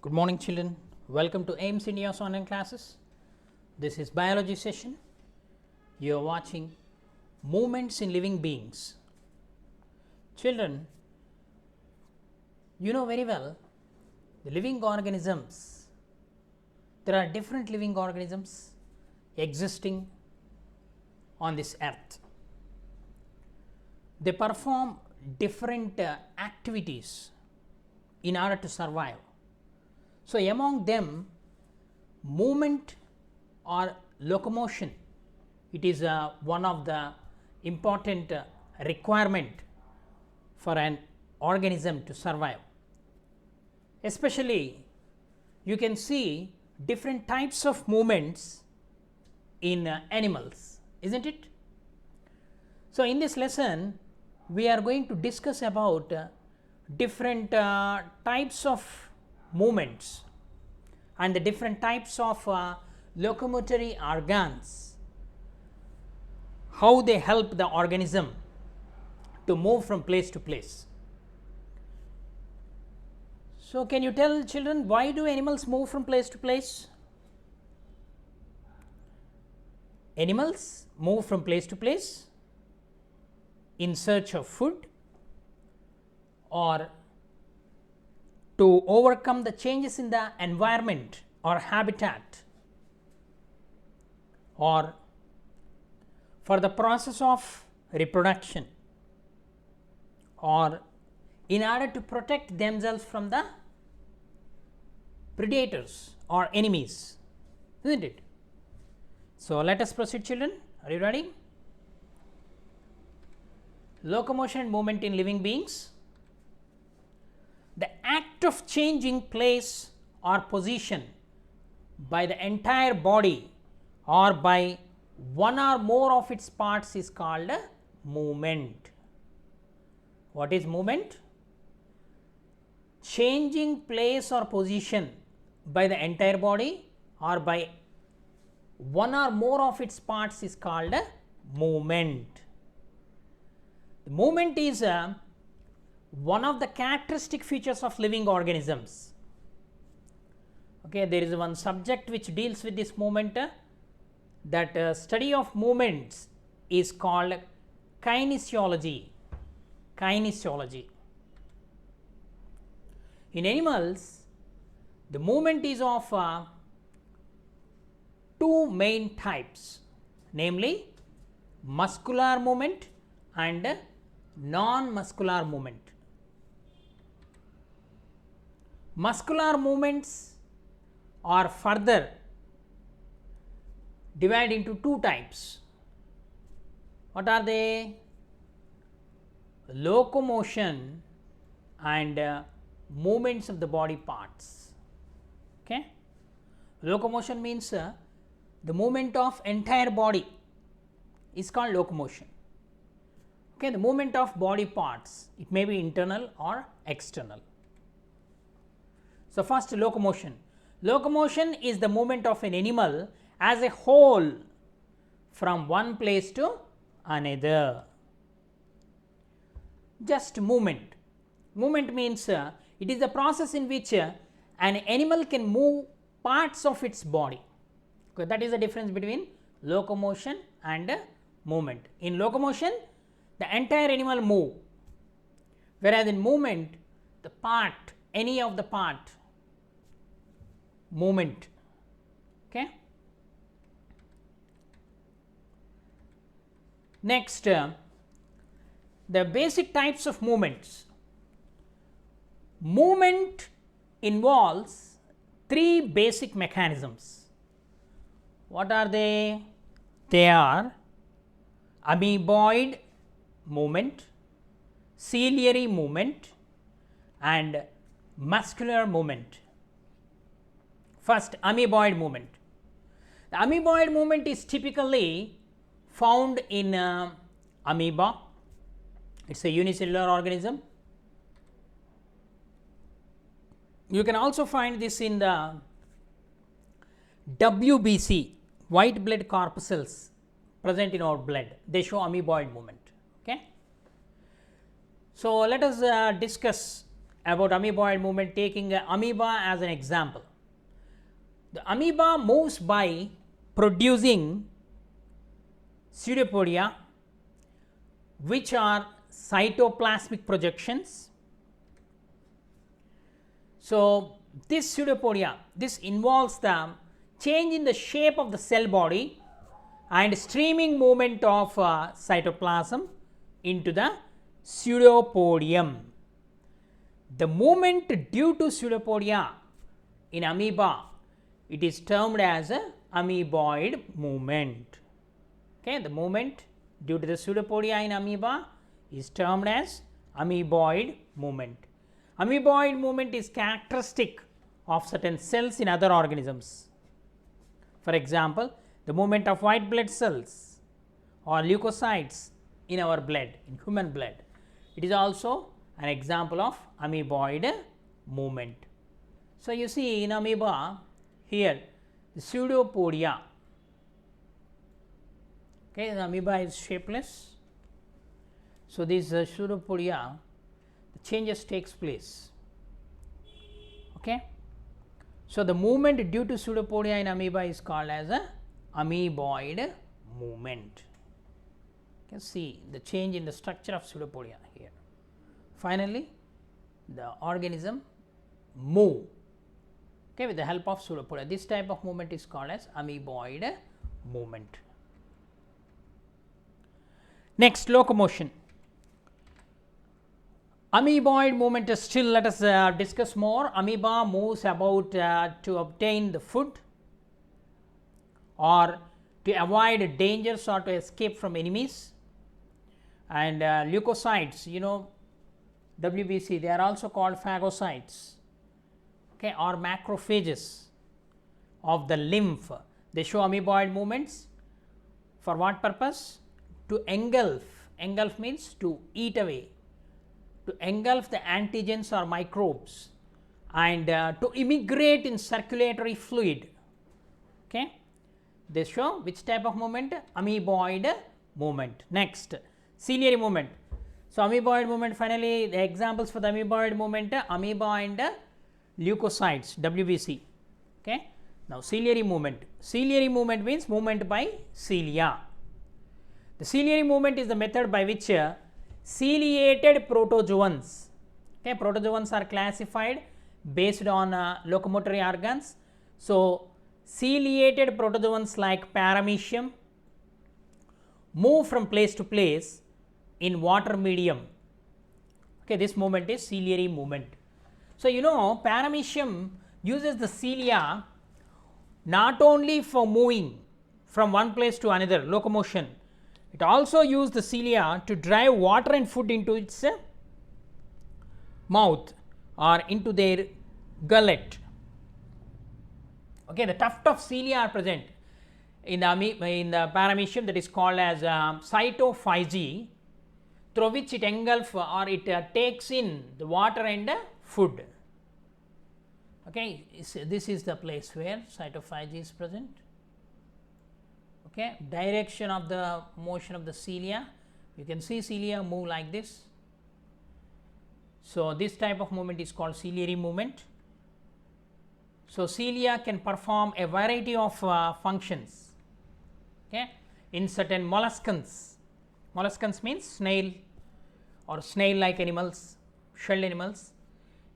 Good morning children, welcome to AIMS India's online classes. This is biology session. You are watching movements in living beings. Children, you know very well the living organisms. There are different living organisms existing on this earth. They perform different activities in order to survive. So, among them movement or locomotion, it is one of the important requirement for an organism to survive. Especially you can see different types of movements in animals, isn't it? So, in this lesson we are going to discuss about different types of movements and the different types of locomotory organs, how they help the organism to move from place to place. So, can you tell children, why do animals move from place to place? Animals move from place to place in search of food or to overcome the changes in the environment or habitat, or for the process of reproduction, or in order to protect themselves from the predators or enemies, isn't it? So, let us proceed children. Are you ready? Locomotion and movement in living beings. The act of changing place or position by the entire body or by one or more of its parts is called a movement. What is movement? Changing place or position by the entire body or by one or more of its parts is called a movement. The movement is one of the characteristic features of living organisms. Okay, there is one subject which deals with this movement. That study of movements is called kinesiology. Kinesiology. In animals, the movement is of two main types, namely muscular movement and non-muscular movement. Muscular movements are further divided into two types. What are they? Locomotion and movements of the body parts. Okay? Locomotion means the movement of entire body is called locomotion. Okay, the movement of body parts, it may be internal or external. So, first locomotion. Locomotion is the movement of an animal as a whole from one place to another. Just movement. Movement means it is the process in which an animal can move parts of its body. Okay, that is the difference between locomotion and movement. In locomotion, the entire animal move, whereas in movement, the part, any of the part movement. Okay. Next, the basic types of movements. Movement involves three basic mechanisms. What are they? They are amoeboid movement, ciliary movement and muscular movement. First, amoeboid movement. The amoeboid movement is typically found in amoeba. It is a unicellular organism. You can also find this in the WBC, white blood corpuscles present in our blood. They show amoeboid movement. Okay. So, let us discuss about amoeboid movement, taking a amoeba as an example. The amoeba moves by producing pseudopodia, which are cytoplasmic projections. So, this pseudopodia, this involves the change in the shape of the cell body and streaming movement of cytoplasm into the pseudopodium. The movement due to pseudopodia in amoeba, it is termed as a amoeboid movement. Okay, the movement due to the pseudopodia in amoeba is termed as amoeboid movement. Amoeboid movement is characteristic of certain cells in other organisms. For example, the movement of white blood cells or leukocytes in our blood, in human blood. It is also an example of amoeboid movement. So, you see in amoeba here the pseudopodia, okay, the amoeba is shapeless. So, this pseudopodia, the changes takes place. Okay. So, the movement due to pseudopodia in amoeba is called as a amoeboid movement. You can see the change in the structure of pseudopodia here. Finally, the organism move, okay, with the help of pseudopodia. This type of movement is called as amoeboid movement. Next, locomotion. Amoeboid movement is still, let us discuss more. Amoeba moves about to obtain the food or to avoid dangers or to escape from enemies. And leukocytes, you know, WBC, they are also called phagocytes, okay, or macrophages of the lymph. They show amoeboid movements. For what purpose? To engulf. Engulf means to eat away, to engulf the antigens or microbes and to immigrate in circulatory fluid. Okay. They show which type of movement? Amoeboid movement. Next, ciliary movement. So, amoeboid movement, finally the examples for the amoeboid movement, amoeba and leukocytes, WBC. Okay. Now, ciliary movement. Ciliary movement means movement by cilia. The ciliary movement is the method by which ciliated protozoans, okay, protozoans are classified based on locomotory organs. So, ciliated protozoans like paramecium move from place to place in water medium. Okay, this movement is ciliary movement. So, you know, paramecium uses the cilia not only for moving from one place to another, locomotion, it also uses the cilia to drive water and food into its mouth or into their gullet. Okay, the tuft of cilia are present in the paramecium, that is called as cytophagy, through which it engulfs or it takes in the water and food. Okay, this is the place where cytophagy is present. Okay, direction of the motion of the cilia, you can see cilia move like this. So, this type of movement is called ciliary movement. So, cilia can perform a variety of functions, okay, in certain molluscans. Molluscans means snail or snail like animals, shelled animals.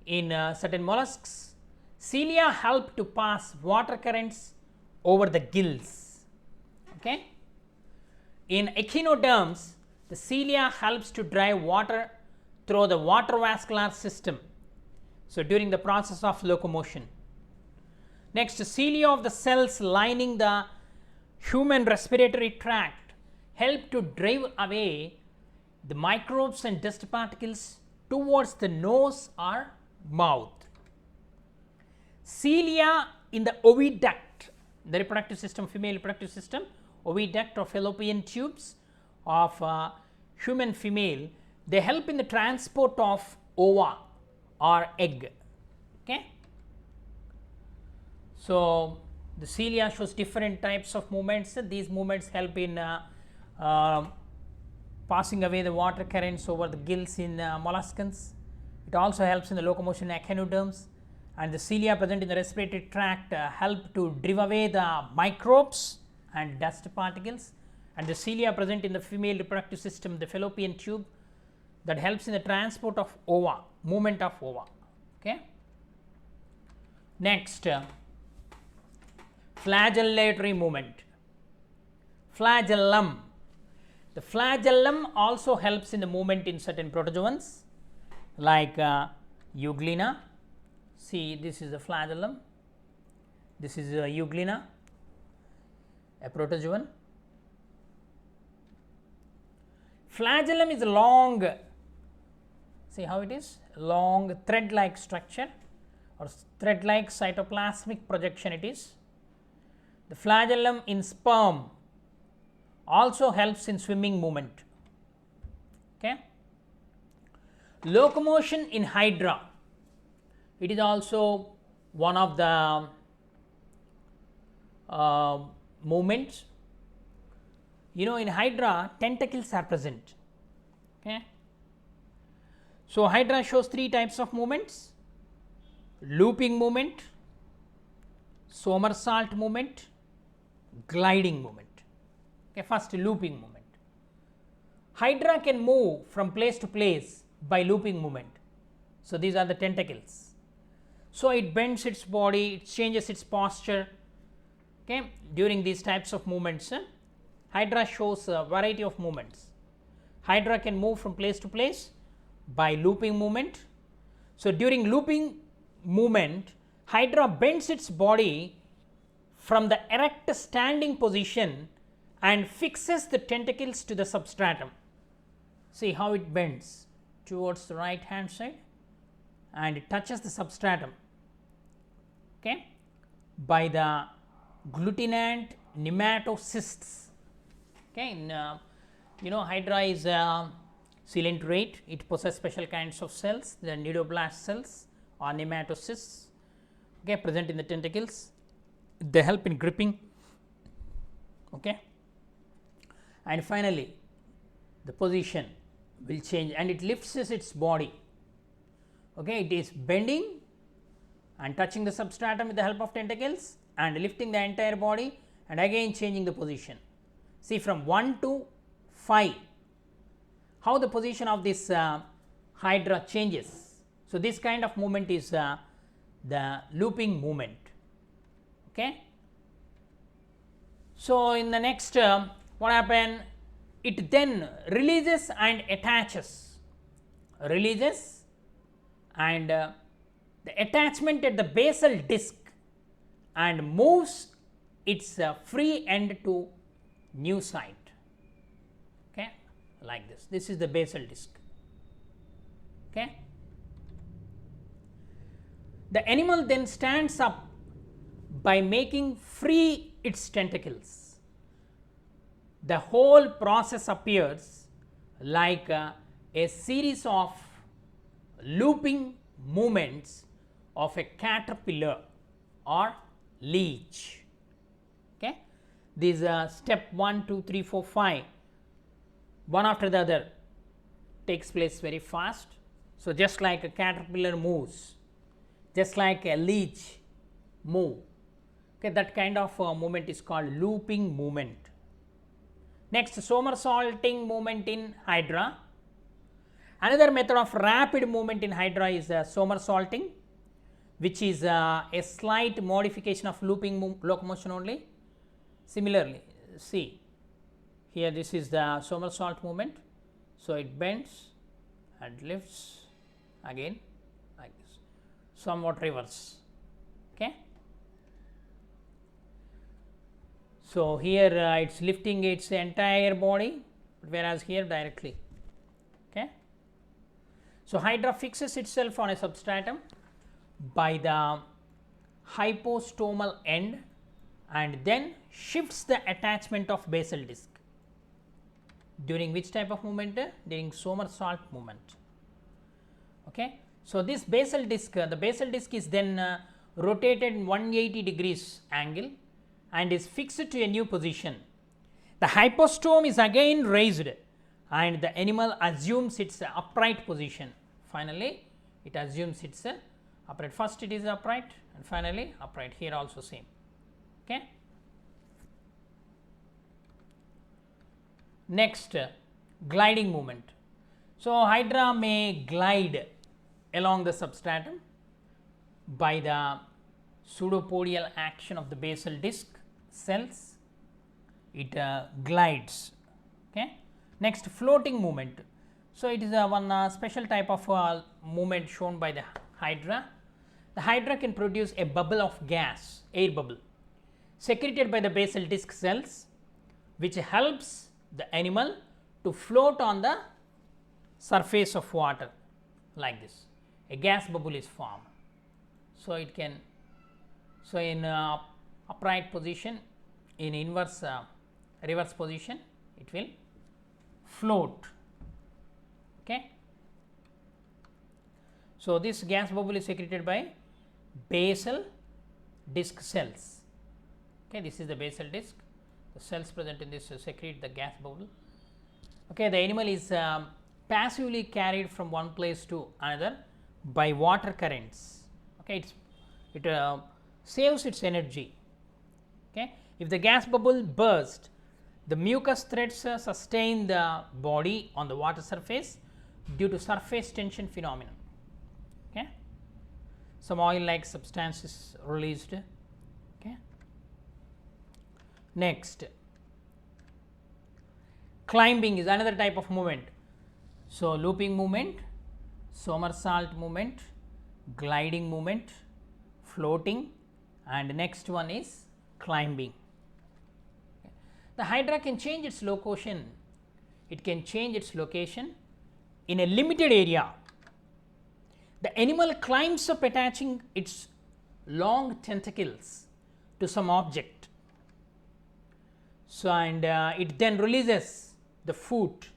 In certain mollusks, cilia help to pass water currents over the gills. Okay. In echinoderms, the cilia helps to drive water through the water vascular system. So, during the process of locomotion. Next, cilia of the cells lining the human respiratory tract help to drive away the microbes and dust particles towards the nose or mouth. Cilia in the oviduct, the reproductive system, female reproductive system, oviduct or fallopian tubes of human female, they help in the transport of ova or egg. Okay. So, the cilia shows different types of movements. These movements help in passing away the water currents over the gills in molluscans. It also helps in the locomotion echinoderms, and the cilia present in the respiratory tract help to drive away the microbes and dust particles, and the cilia present in the female reproductive system, the fallopian tube, that helps in the transport of ova, movement of ova. Okay. Next, flagellatory movement. Flagellum. The flagellum also helps in the movement in certain protozoans like Euglena. See, this is the flagellum, this is Euglena, a protozoan. Flagellum is a long, see how it is, long thread like structure or thread like cytoplasmic projection it is. The flagellum in sperm also helps in swimming movement. Okay. Locomotion in hydra, it is also one of the movements. You know, in hydra tentacles are present. Okay. So, hydra shows three types of movements: looping movement, somersault movement, gliding movement. Okay, first looping movement. Hydra can move from place to place by looping movement. So, these are the tentacles. So, it bends its body, it changes its posture. Okay, during these types of movements, hydra shows a variety of movements. Hydra can move from place to place by looping movement. So, during looping movement, hydra bends its body from the erect standing position and fixes the tentacles to the substratum. See how it bends towards the right hand side and it touches the substratum, okay, by the glutinant nematocysts. Okay, in, you know, hydra is cylindrate, it possesses special kinds of cells, the nidoblast cells or nematocysts, okay, present in the tentacles. They help in gripping. Okay. And finally, the position will change and it lifts its body. Okay, it is bending and touching the substratum with the help of tentacles and lifting the entire body and again changing the position. See, from 1 to 5, how the position of this hydra changes. So, this kind of movement is the looping movement. Okay. So, in the next what happen, it then releases and attaches, releases and the attachment at the basal disc and moves its free end to new site, okay, like this. This is the basal disc. Okay. The animal then stands up by making free its tentacles. The whole process appears like a series of looping movements of a caterpillar or leech. Okay. These step 1, 2, 3, 4, 5, one after the other takes place very fast. So, just like a caterpillar moves, just like a leech move, okay, that kind of movement is called looping movement. Next, somersaulting movement in hydra. Another method of rapid movement in hydra is somersaulting, which is a slight modification of looping locomotion only. Similarly, see here, this is the somersault movement. So, it bends and lifts again like this, somewhat reverse. Okay. So, here it is lifting its entire body, whereas here directly. Okay. So, hydra fixes itself on a substratum by the hypostomal end and then shifts the attachment of basal disc. During which type of movement? During somersault movement. Okay. So, this basal disc, the basal disc is then rotated in 180 degrees angle and is fixed to a new position. The hypostome is again raised and the animal assumes its upright position. Finally, it assumes it's a upright. First it is upright and finally upright, here also same. Okay. Next, gliding movement. So, hydra may glide along the substratum by the pseudopodial action of the basal disc cells, it glides. Okay. Next, floating movement. So, it is one special type of movement shown by the hydra. The hydra can produce a bubble of gas, air bubble, secreted by the basal disc cells, which helps the animal to float on the surface of water like this. A gas bubble is formed. So, it can, so in upright position, in inverse reverse position, it will float. Okay. So, this gas bubble is secreted by basal disc cells. Okay, this is the basal disc, the cells present in this secrete the gas bubble. Okay, the animal is passively carried from one place to another by water currents. Okay, it saves its energy. Okay, if the gas bubble bursts, the mucus threads sustain the body on the water surface due to surface tension phenomenon. Okay, some oil like substance is released. Okay. Next, climbing is another type of movement. So, looping movement, somersault movement, gliding movement, floating, and next one is climbing. The hydra can change its location, it can change its location in a limited area. The animal climbs up attaching its long tentacles to some object. So, and it then releases the foot,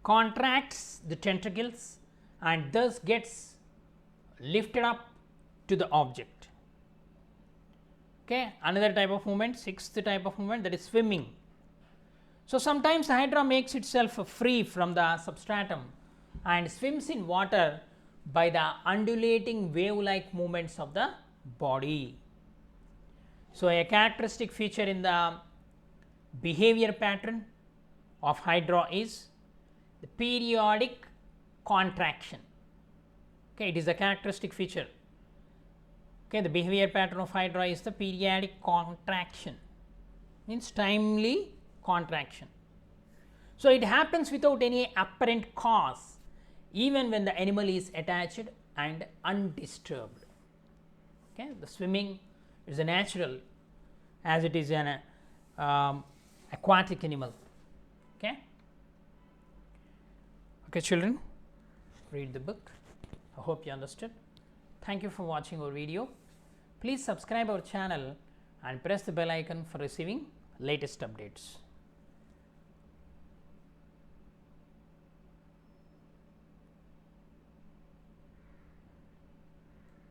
contracts the tentacles and thus gets lifted up to the object. Okay. Another type of movement, sixth type of movement, that is swimming. So, sometimes hydra makes itself free from the substratum and swims in water by the undulating wave like movements of the body. So, a characteristic feature in the behavior pattern of hydra is the periodic contraction. Okay, it is a characteristic feature. Okay, the behavior pattern of hydra is the periodic contraction, means timely contraction. So, it happens without any apparent cause, even when the animal is attached and undisturbed. Okay, the swimming is a natural, as it is an aquatic animal. Okay. Okay, children, read the book. I hope you understood. Thank you for watching our video. Please subscribe our channel and press the bell icon for receiving latest updates.